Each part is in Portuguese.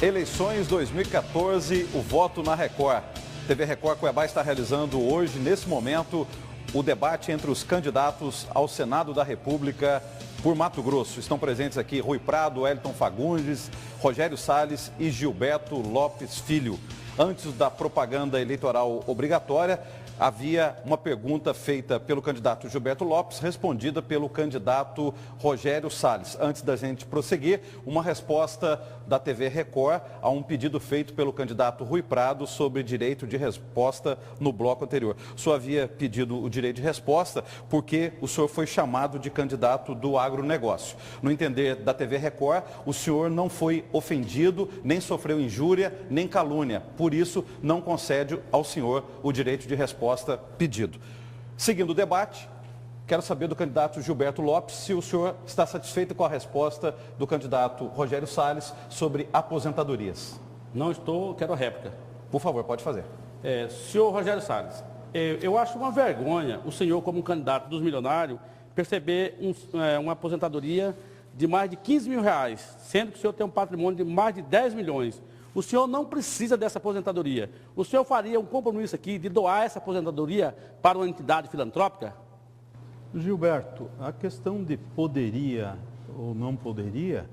Eleições 2014, o voto na Record. TV Record Cuiabá está realizando hoje, nesse momento, o debate entre os candidatos ao Senado da República por Mato Grosso. Estão presentes aqui Rui Prado, Wellington Fagundes, Rogério Salles e Gilberto Lopes Filho. Antes da propaganda eleitoral obrigatória, havia uma pergunta feita pelo candidato Gilberto Lopes, respondida pelo candidato Rogério Salles. Antes da gente prosseguir, uma resposta da TV Record a um pedido feito pelo candidato Rui Prado sobre direito de resposta no bloco anterior. O senhor havia pedido o direito de resposta porque o senhor foi chamado de candidato do agronegócio. No entender da TV Record, o senhor não foi ofendido, nem sofreu injúria, nem calúnia. Por isso, não concede ao senhor o direito de resposta pedido. Seguindo o debate, quero saber do candidato Gilberto Lopes se o senhor está satisfeito com a resposta do candidato Rogério Salles sobre aposentadorias. Não estou, quero a réplica. Por favor, pode fazer. Senhor Rogério Salles, eu acho uma vergonha o senhor, como candidato dos milionários, perceber uma aposentadoria de mais de 15 mil reais, sendo que o senhor tem um patrimônio de mais de 10 milhões. O senhor não precisa dessa aposentadoria. O senhor faria um compromisso aqui de doar essa aposentadoria para uma entidade filantrópica? Gilberto, a questão de poderia ou não poderia,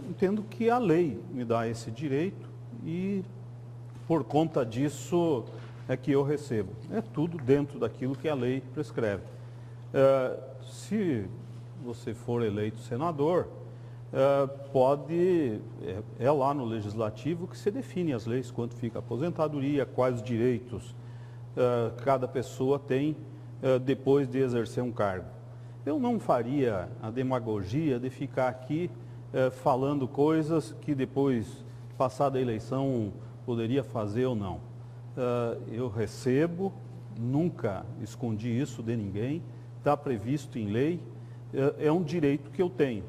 entendo que a lei me dá esse direito e por conta disso é que eu recebo. É tudo dentro daquilo que a lei prescreve. Se você for eleito senador, é lá no Legislativo que se define as leis, quanto fica a aposentadoria, quais direitos cada pessoa tem depois de exercer um cargo. Eu não faria a demagogia de ficar aqui falando coisas que depois, passada a eleição, poderia fazer ou não. Eu recebo, nunca escondi isso de ninguém, está previsto em lei, é um direito que eu tenho.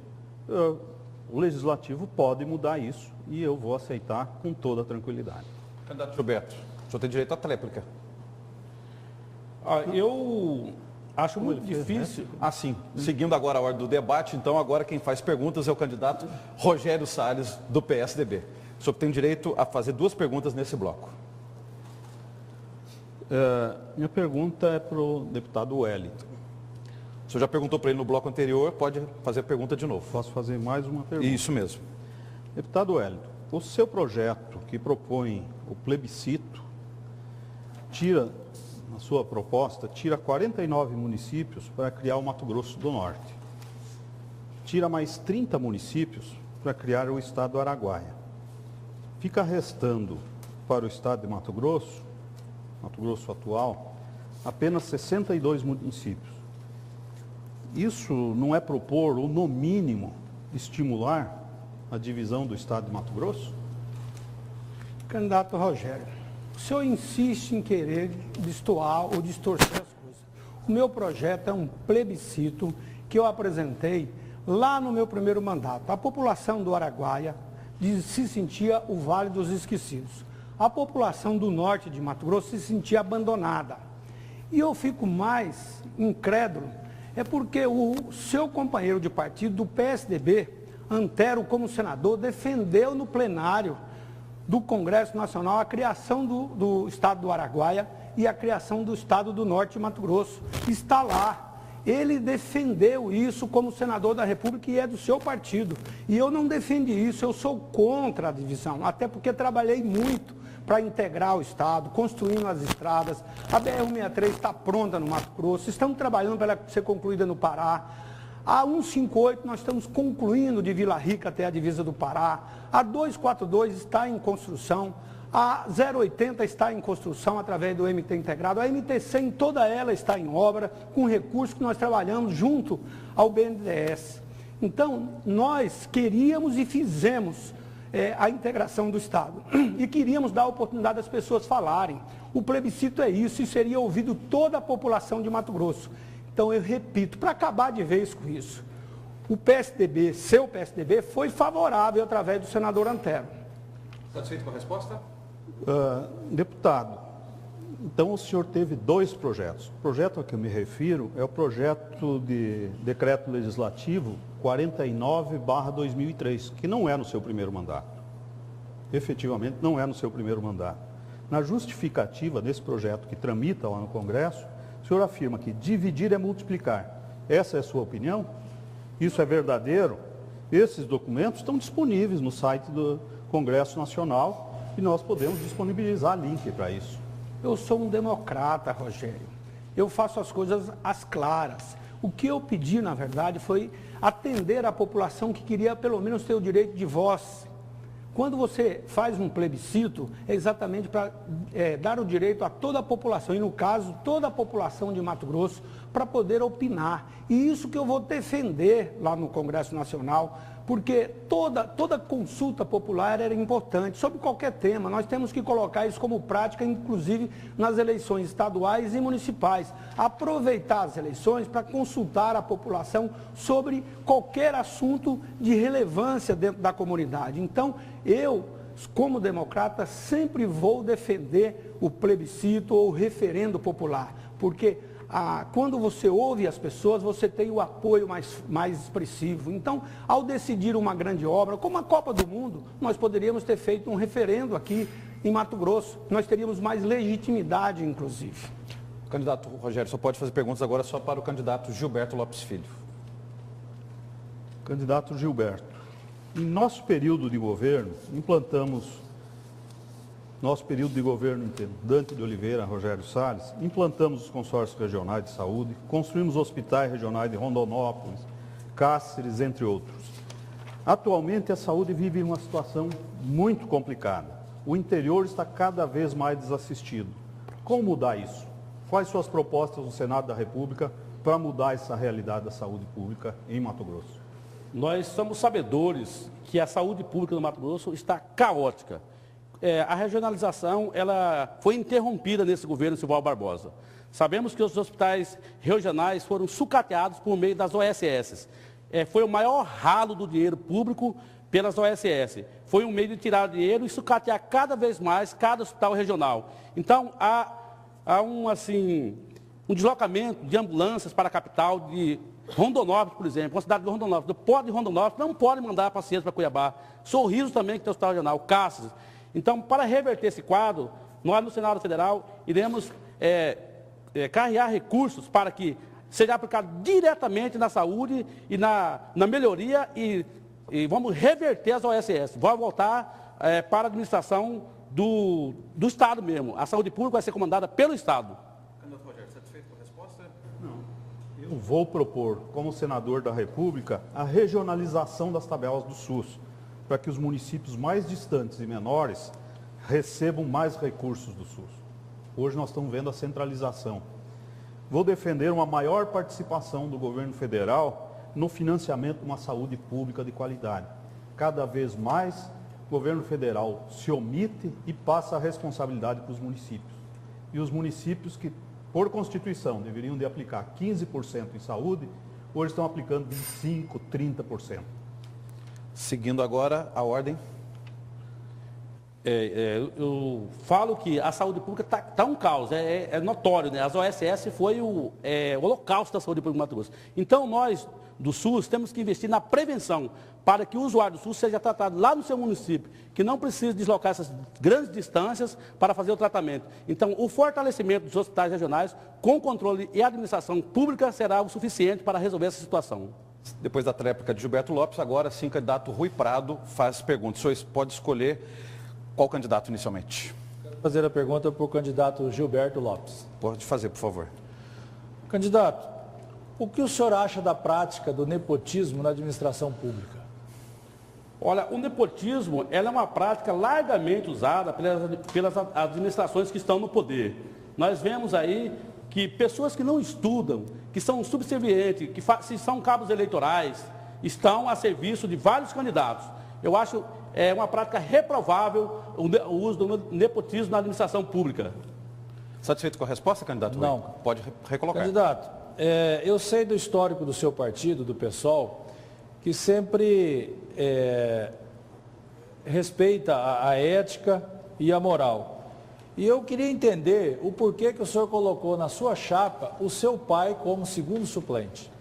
O Legislativo pode mudar isso e eu vou aceitar com toda a tranquilidade. Candidato Gilberto, o senhor tem direito à tréplica. Eu acho muito difícil. Sim. Seguindo agora a ordem do debate, então agora quem faz perguntas é o candidato Rogério Salles, do PSDB. O senhor tem direito a fazer 2 perguntas nesse bloco. Minha pergunta é para o deputado Wellington. O senhor já perguntou para ele no bloco anterior, pode fazer a pergunta de novo. Posso fazer mais uma pergunta? Isso mesmo. Deputado Wellington, o seu projeto que propõe o plebiscito, na sua proposta, tira 49 municípios para criar o Mato Grosso do Norte. Tira mais 30 municípios para criar o estado do Araguaia. Fica restando para o estado de Mato Grosso atual, apenas 62 municípios. Isso não é propor, ou no mínimo, estimular a divisão do estado de Mato Grosso? Candidato Rogério, o senhor insiste em querer destoar ou distorcer as coisas. O meu projeto é um plebiscito que eu apresentei lá no meu primeiro mandato. A população do Araguaia se sentia o Vale dos Esquecidos. A população do norte de Mato Grosso se sentia abandonada. E eu fico mais incrédulo porque o seu companheiro de partido do PSDB, Antero, como senador, defendeu no plenário do Congresso Nacional a criação do estado do Araguaia e a criação do estado do Norte de Mato Grosso. Está lá. Ele defendeu isso como senador da República e é do seu partido. E eu não defendi isso, eu sou contra a divisão, até porque trabalhei muito para integrar o estado, construindo as estradas. A BR-163 está pronta no Mato Grosso, estamos trabalhando para ela ser concluída no Pará. A 158 nós estamos concluindo de Vila Rica até a divisa do Pará. A 242 está em construção. A 080 está em construção através do MT integrado. A MT-100 toda ela está em obra, com recursos que nós trabalhamos junto ao BNDES. Então, nós queríamos e fizemos a integração do Estado. E queríamos dar a oportunidade das pessoas falarem. O plebiscito é isso e seria ouvido toda a população de Mato Grosso. Então, eu repito, para acabar de vez com isso, o PSDB, seu PSDB, foi favorável através do senador Antero. Satisfeito com a resposta? Deputado, então o senhor teve 2 projetos. O projeto a que eu me refiro é o projeto de decreto legislativo 49/2003, que não é no seu primeiro mandato. efetivamente não é no seu primeiro mandato. Na justificativa desse projeto que tramita lá no Congresso, o senhor afirma que dividir é multiplicar. Essa é a sua opinião? Isso é verdadeiro? Esses documentos estão disponíveis no site do Congresso Nacional e nós podemos disponibilizar link para isso. Eu sou um democrata, Rogério. Eu faço as coisas às claras. O que eu pedi, na verdade, foi atender a população que queria pelo menos ter o direito de voz. Quando você faz um plebiscito, é exatamente para dar o direito a toda a população, e no caso, toda a população de Mato Grosso, para poder opinar. E isso que eu vou defender lá no Congresso Nacional, porque toda consulta popular era importante, sobre qualquer tema. Nós temos que colocar isso como prática, inclusive nas eleições estaduais e municipais. Aproveitar as eleições para consultar a população sobre qualquer assunto de relevância dentro da comunidade. Então, eu, como democrata, sempre vou defender o plebiscito ou o referendo popular, porque quando você ouve as pessoas, você tem o apoio mais expressivo. Então, ao decidir uma grande obra, como a Copa do Mundo, nós poderíamos ter feito um referendo aqui em Mato Grosso. Nós teríamos mais legitimidade, inclusive. Candidato Rogério, só pode fazer perguntas agora só para o candidato Gilberto Lopes Filho. Candidato Gilberto, em nosso período de governo, Dante de Oliveira, Rogério Salles, implantamos os consórcios regionais de saúde, construímos hospitais regionais de Rondonópolis, Cáceres, entre outros. Atualmente, a saúde vive uma situação muito complicada. O interior está cada vez mais desassistido. Como mudar isso? Quais suas propostas no Senado da República para mudar essa realidade da saúde pública em Mato Grosso? Nós somos sabedores que a saúde pública do Mato Grosso está caótica. A regionalização ela foi interrompida nesse governo Simval Barbosa. Sabemos que os hospitais regionais foram sucateados por meio das OSS. Foi o maior ralo do dinheiro público pelas OSS. Foi um meio de tirar dinheiro e sucatear cada vez mais cada hospital regional. Então, há um deslocamento de ambulâncias para a capital de Rondonópolis, por exemplo, uma cidade de Rondonópolis. Do Pó de Rondonópolis não pode mandar pacientes para Cuiabá. Sorriso também, que tem o hospital regional, Cáceres. Então, para reverter esse quadro, nós no Senado Federal iremos carregar recursos para que seja aplicado diretamente na saúde e na melhoria e vamos reverter as OSS. Vai voltar para a administração do Estado mesmo. A saúde pública vai ser comandada pelo Estado. Candidato Rogério, satisfeito com a resposta? Não. Eu vou propor, como senador da República, a regionalização das tabelas do SUS, para que os municípios mais distantes e menores recebam mais recursos do SUS. Hoje nós estamos vendo a centralização. Vou defender uma maior participação do governo federal no financiamento de uma saúde pública de qualidade. Cada vez mais, o governo federal se omite e passa a responsabilidade para os municípios. E os municípios que, por Constituição, deveriam de aplicar 15% em saúde, hoje estão aplicando 25%, 30%. Seguindo agora a ordem. Eu falo que a saúde pública está um caos, é notório, né? As OSS foi o holocausto da saúde pública do Mato Grosso. Então, nós, do SUS, temos que investir na prevenção, para que o usuário do SUS seja tratado lá no seu município, que não precise deslocar essas grandes distâncias para fazer o tratamento. Então, o fortalecimento dos hospitais regionais, com controle e administração pública, será o suficiente para resolver essa situação. Depois da tréplica de Gilberto Lopes, agora sim, o candidato Rui Prado faz perguntas. O senhor pode escolher qual candidato inicialmente? Quero fazer a pergunta para o candidato Gilberto Lopes. Pode fazer, por favor. Candidato, o que o senhor acha da prática do nepotismo na administração pública? Olha, o nepotismo ela é uma prática largamente usada pelas administrações que estão no poder. Nós vemos aí que pessoas que não estudam, que são subservientes, que são cabos eleitorais, estão a serviço de vários candidatos. Eu acho uma prática reprovável o uso do nepotismo na administração pública. Satisfeito com a resposta, candidato? Não. Pode recolocar. Candidato, eu sei do histórico do seu partido, do PSOL, que sempre respeita a ética e a moral. E eu queria entender o porquê que o senhor colocou na sua chapa o seu pai como segundo suplente.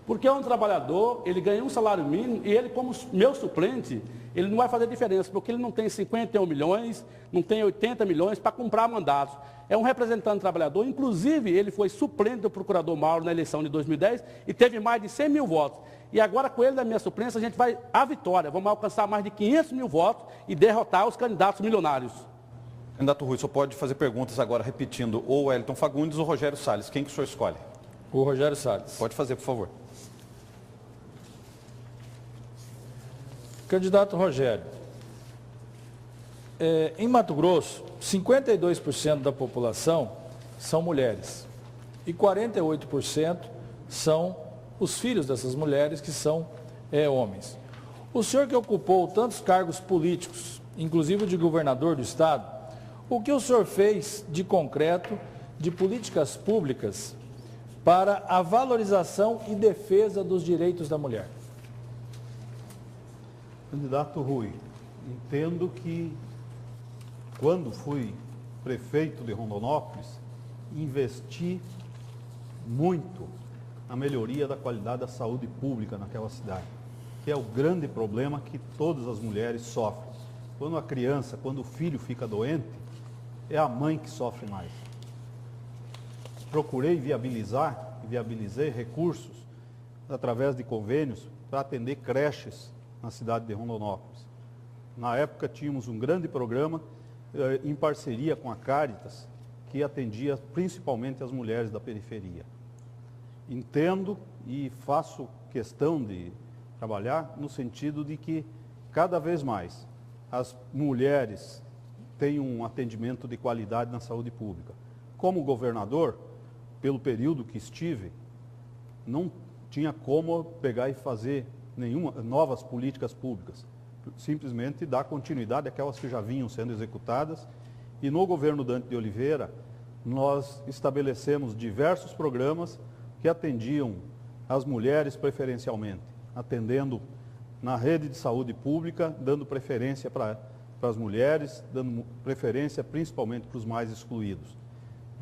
Porque é um trabalhador, ele ganha um salário mínimo e ele, como meu suplente, ele não vai fazer diferença, porque ele não tem 51 milhões, não tem 80 milhões para comprar mandatos. É um representante trabalhador, inclusive ele foi suplente do procurador Mauro na eleição de 2010 e teve mais de 100 mil votos. E agora, com ele da minha suplência, a gente vai à vitória. Vamos alcançar mais de 500 mil votos e derrotar os candidatos milionários. Candidato Rui, o senhor pode fazer perguntas agora repetindo ou Wellington Fagundes ou Rogério Salles. Quem que o senhor escolhe? O Rogério Salles. Pode fazer, por favor. Candidato Rogério, em Mato Grosso, 52% da população são mulheres e 48% são os filhos dessas mulheres, que são homens. O senhor que ocupou tantos cargos políticos, inclusive de governador do estado, o que o senhor fez de concreto, de políticas públicas, para a valorização e defesa dos direitos da mulher? Candidato Rui, entendo que quando fui prefeito de Rondonópolis, investi muito na melhoria da qualidade da saúde pública naquela cidade, que é o grande problema que todas as mulheres sofrem. Quando a criança, quando o filho fica doente, é a mãe que sofre mais. Procurei viabilizei recursos através de convênios para atender creches na cidade de Rondonópolis. Na época tínhamos um grande programa em parceria com a Caritas, que atendia principalmente as mulheres da periferia. Entendo e faço questão de trabalhar no sentido de que cada vez mais as mulheres tenham um atendimento de qualidade na saúde pública. Como governador, pelo período que estive, não tinha como pegar e fazer novas políticas públicas, simplesmente dar continuidade àquelas que já vinham sendo executadas. E no governo Dante de Oliveira, nós estabelecemos diversos programas que atendiam as mulheres preferencialmente, atendendo na rede de saúde pública, dando preferência para as mulheres, dando preferência principalmente para os mais excluídos.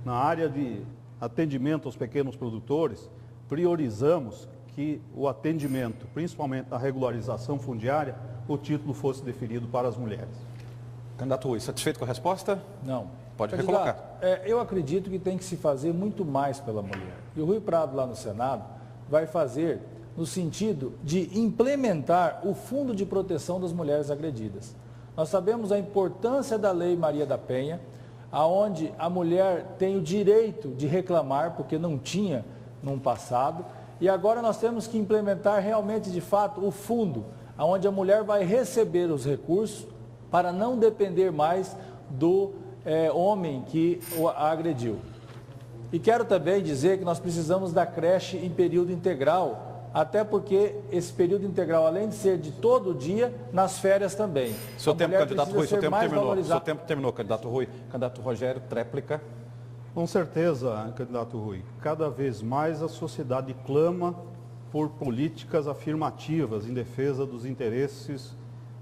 Na área de atendimento aos pequenos produtores, priorizamos que o atendimento, principalmente a regularização fundiária, o título fosse definido para as mulheres. Candidato Rui, satisfeito com a resposta? Não. Pode Candidato, recolocar. Eu acredito que tem que se fazer muito mais pela mulher. E o Rui Prado, lá no Senado, vai fazer no sentido de implementar o Fundo de Proteção das Mulheres Agredidas. Nós sabemos a importância da Lei Maria da Penha, aonde a mulher tem o direito de reclamar, porque não tinha no passado, e agora nós temos que implementar realmente, de fato, o fundo, onde a mulher vai receber os recursos para não depender mais do homem que a agrediu. E quero também dizer que nós precisamos da creche em período integral, até porque esse período integral, além de ser de todo dia, nas férias também. Seu tempo, candidato Rui, seu tempo terminou. Seu tempo terminou, candidato Rui. Candidato Rogério, tréplica. Com certeza, candidato Rui, cada vez mais a sociedade clama por políticas afirmativas em defesa dos interesses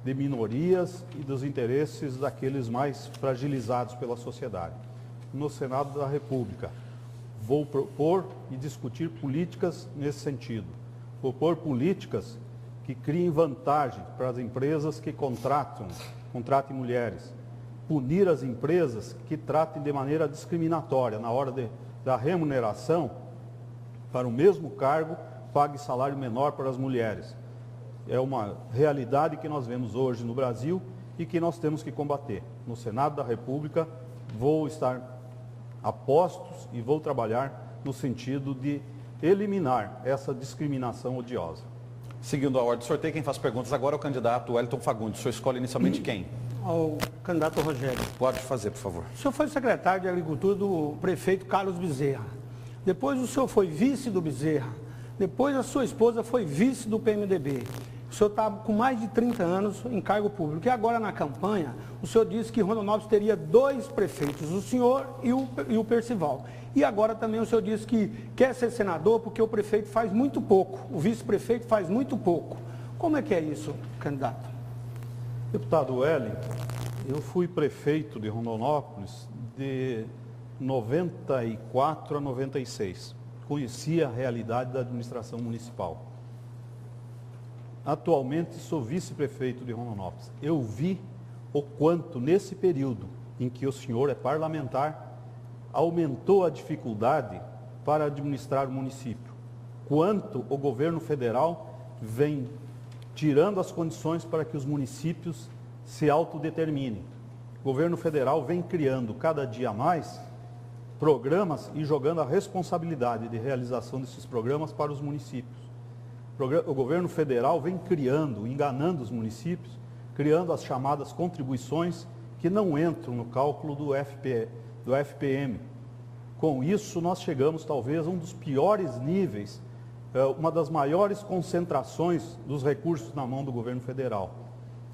de minorias e dos interesses daqueles mais fragilizados pela sociedade. No Senado da República, vou propor e discutir políticas nesse sentido. Propor políticas que criem vantagem para as empresas que contratem mulheres. Punir as empresas que tratem de maneira discriminatória na hora da remuneração para o mesmo cargo, pague salário menor para as mulheres. É uma realidade que nós vemos hoje no Brasil e que nós temos que combater. No Senado da República, vou estar a postos e vou trabalhar no sentido de eliminar essa discriminação odiosa. Seguindo a ordem de sorteio, quem faz perguntas agora é o candidato Wellington Fagundes. O senhor escolhe inicialmente quem? Ao candidato Rogério. Pode fazer, por favor. O senhor foi secretário de Agricultura do prefeito Carlos Bezerra. Depois o senhor foi vice do Bezerra. Depois a sua esposa foi vice do PMDB. O senhor está com mais de 30 anos em cargo público. E agora na campanha, o senhor disse que Rondonópolis teria 2 prefeitos, o senhor e o Percival. E agora também o senhor disse que quer ser senador porque o prefeito faz muito pouco, o vice-prefeito faz muito pouco. Como é que é isso, candidato? Deputado Wellington, eu fui prefeito de Rondonópolis de 94 a 96. conhecia a realidade da administração municipal. Atualmente sou vice-prefeito de Rondonópolis. Eu vi o quanto, nesse período em que o senhor é parlamentar, aumentou a dificuldade para administrar o município. Quanto o governo federal vem tirando as condições para que os municípios se autodeterminem. O governo federal vem criando cada dia mais programas e jogando a responsabilidade de realização desses programas para os municípios. O governo federal vem criando, enganando os municípios, criando as chamadas contribuições que não entram no cálculo do FPM. Com isso, nós chegamos talvez a um dos piores níveis, uma das maiores concentrações dos recursos na mão do governo federal.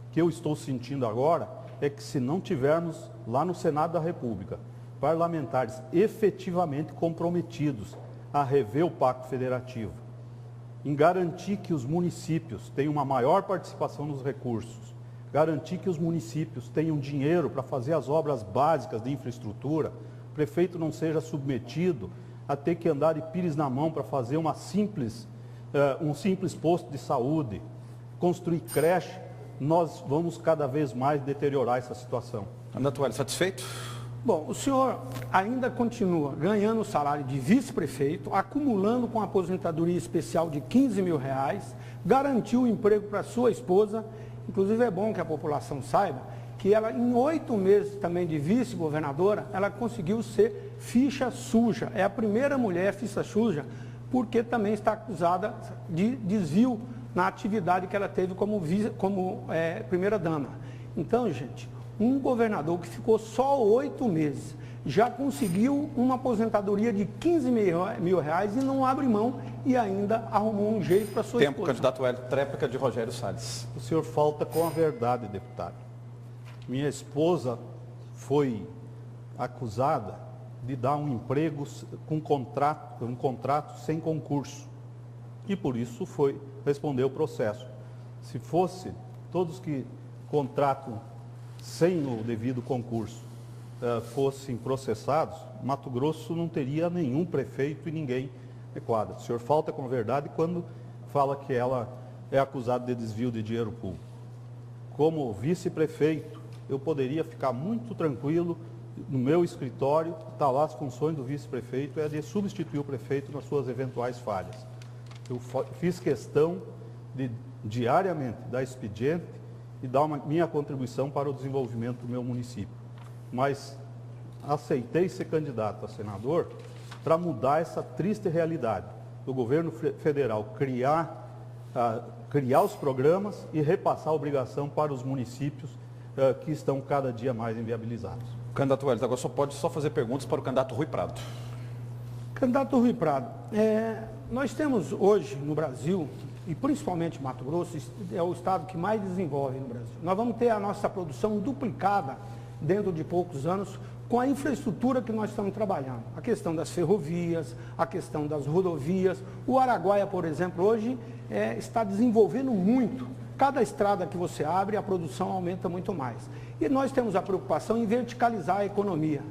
O que eu estou sentindo agora é que, se não tivermos lá no Senado da República parlamentares efetivamente comprometidos a rever o Pacto Federativo, em garantir que os municípios tenham uma maior participação nos recursos, garantir que os municípios tenham dinheiro para fazer as obras básicas de infraestrutura, o prefeito não seja submetido a ter que andar de pires na mão para fazer um simples posto de saúde, construir creche, nós vamos cada vez mais deteriorar essa situação. Candidato Hélio, satisfeito? Bom, o senhor ainda continua ganhando o salário de vice-prefeito, acumulando com a aposentadoria especial de R$15 mil, garantiu o emprego para sua esposa. Inclusive é bom que a população saiba que ela, em 8 meses também de vice-governadora, ela conseguiu ser ficha suja. É a primeira mulher ficha suja, porque também está acusada de desvio na atividade que ela teve como primeira-dama. Então, gente, um governador que ficou só 8 meses já conseguiu uma aposentadoria de R$15 mil e não abre mão e ainda arrumou um jeito para sua esposa. Tempo, candidato Hélio. Tréplica de Rogério Salles. O senhor falta com a verdade, deputado. Minha esposa foi acusada de dar um emprego com um contrato sem concurso. E por isso respondeu o processo. Se fosse todos que contratam sem o devido concurso fossem processados, Mato Grosso não teria nenhum prefeito e ninguém adequado. O senhor falta com a verdade quando fala que ela é acusada de desvio de dinheiro público. Como vice-prefeito, eu poderia ficar muito tranquilo no meu escritório, está lá as funções do vice-prefeito, é de substituir o prefeito nas suas eventuais falhas. Eu fiz questão de, diariamente, dar expediente e dar minha contribuição para o desenvolvimento do meu município. Mas aceitei ser candidato a senador para mudar essa triste realidade do governo federal criar os programas e repassar a obrigação para os municípios que estão cada dia mais inviabilizados. Candidato Hélio, agora pode fazer perguntas para o candidato Rui Prado. Candidato Rui Prado, nós temos hoje no Brasil, e principalmente Mato Grosso, é o estado que mais desenvolve no Brasil. Nós vamos ter a nossa produção duplicada dentro de poucos anos com a infraestrutura que nós estamos trabalhando. A questão das ferrovias, a questão das rodovias. O Araguaia, por exemplo, hoje está desenvolvendo muito. Cada estrada que você abre, a produção aumenta muito mais. E nós temos a preocupação em verticalizar a economia.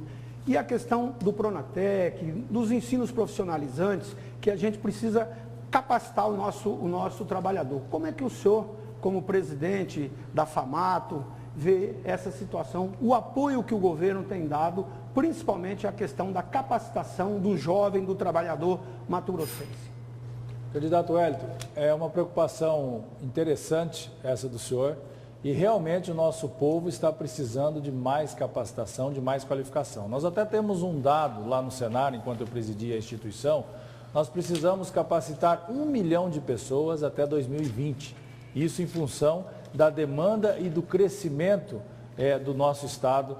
E a questão do Pronatec, dos ensinos profissionalizantes, que a gente precisa capacitar o nosso trabalhador. Como é que o senhor, como presidente da FAMATO, vê essa situação, o apoio que o governo tem dado, principalmente a questão da capacitação do jovem, do trabalhador mato-grossense? Candidato Wellington, é uma preocupação interessante essa do senhor e realmente o nosso povo está precisando de mais capacitação, de mais qualificação. Nós até temos um dado lá no Senado, enquanto eu presidia a instituição, nós precisamos capacitar 1 milhão de pessoas até 2020. Isso em função da demanda e do crescimento do nosso estado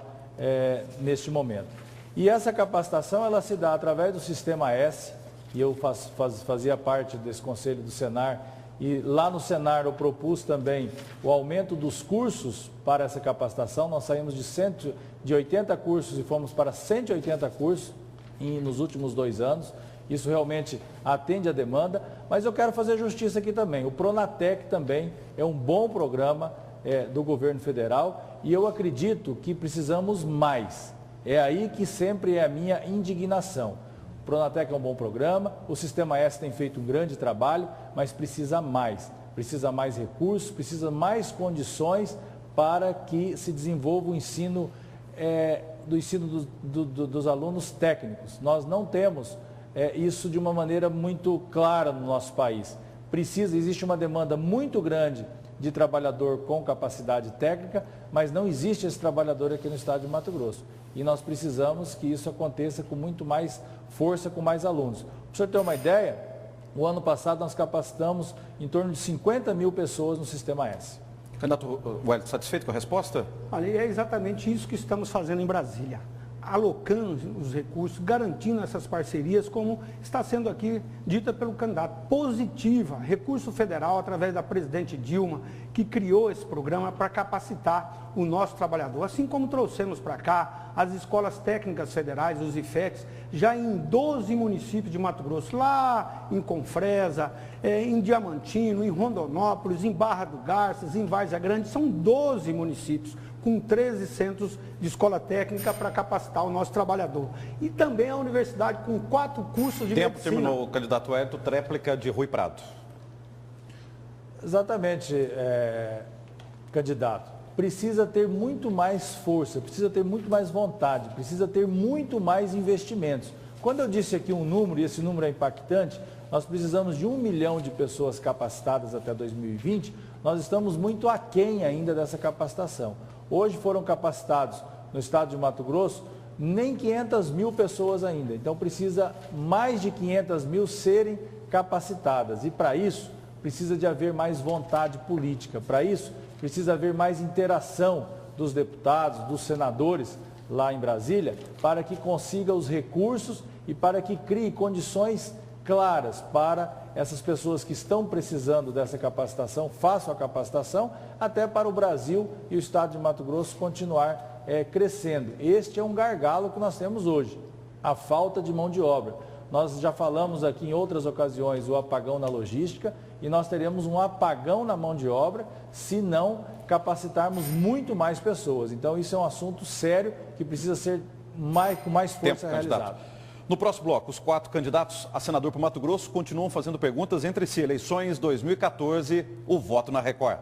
neste momento. E essa capacitação ela se dá através do Sistema S, e eu fazia parte desse conselho do Senar, e lá no Senar eu propus também o aumento dos cursos para essa capacitação. Nós saímos de 80 cursos e fomos para 180 cursos nos últimos 2 anos. Isso realmente atende à demanda, mas eu quero fazer justiça aqui também. O Pronatec também é um bom programa do governo federal e eu acredito que precisamos mais. É aí que sempre é a minha indignação. O Pronatec é um bom programa, o Sistema S tem feito um grande trabalho, mas precisa mais recursos, precisa mais condições para que se desenvolva o ensino dos alunos técnicos. Nós não temos isso de uma maneira muito clara no nosso país. Existe uma demanda muito grande de trabalhador com capacidade técnica, mas não existe esse trabalhador aqui no estado de Mato Grosso. E nós precisamos que isso aconteça com muito mais força, com mais alunos. Para o senhor ter uma ideia, o ano passado nós capacitamos em torno de 50 mil pessoas no Sistema S. Candidato Wellington, satisfeito com a resposta? Olha, é exatamente isso que estamos fazendo em Brasília, alocando os recursos, garantindo essas parcerias, como está sendo aqui dita pelo candidato, positiva, recurso federal através da presidente Dilma, que criou esse programa para capacitar o nosso trabalhador, assim como trouxemos para cá as escolas técnicas federais, os IFETs, já em 12 municípios de Mato Grosso, lá em Confresa, em Diamantino, em Rondonópolis, em Barra do Garças, em Várzea Grande, são 12 municípios, com 13 centros de escola técnica para capacitar o nosso trabalhador. E também a universidade com 4 cursos de Tempo medicina. terminou, candidato Wellington, tréplica de Rui Prado. Exatamente, candidato. Precisa ter muito mais força, precisa ter muito mais vontade, precisa ter muito mais investimentos. Quando eu disse aqui um número, e esse número é impactante, nós precisamos de 1 milhão de pessoas capacitadas até 2020, nós estamos muito aquém ainda dessa capacitação. Hoje foram capacitados no estado de Mato Grosso nem 500 mil pessoas ainda, então precisa mais de 500 mil serem capacitadas. E para isso, precisa de haver mais vontade política. Para isso, precisa haver mais interação dos deputados, dos senadores lá em Brasília, para que consiga os recursos e para que crie condições claras para essas pessoas que estão precisando dessa capacitação, façam a capacitação, até para o Brasil e o estado de Mato Grosso continuar crescendo. Este é um gargalo que nós temos hoje, a falta de mão de obra. Nós já falamos aqui em outras ocasiões o apagão na logística e nós teremos um apagão na mão de obra se não capacitarmos muito mais pessoas. Então isso é um assunto sério que precisa ser com mais força realizado. No próximo bloco, os 4 candidatos a senador por Mato Grosso continuam fazendo perguntas entre si. Eleições 2014, o voto na Record.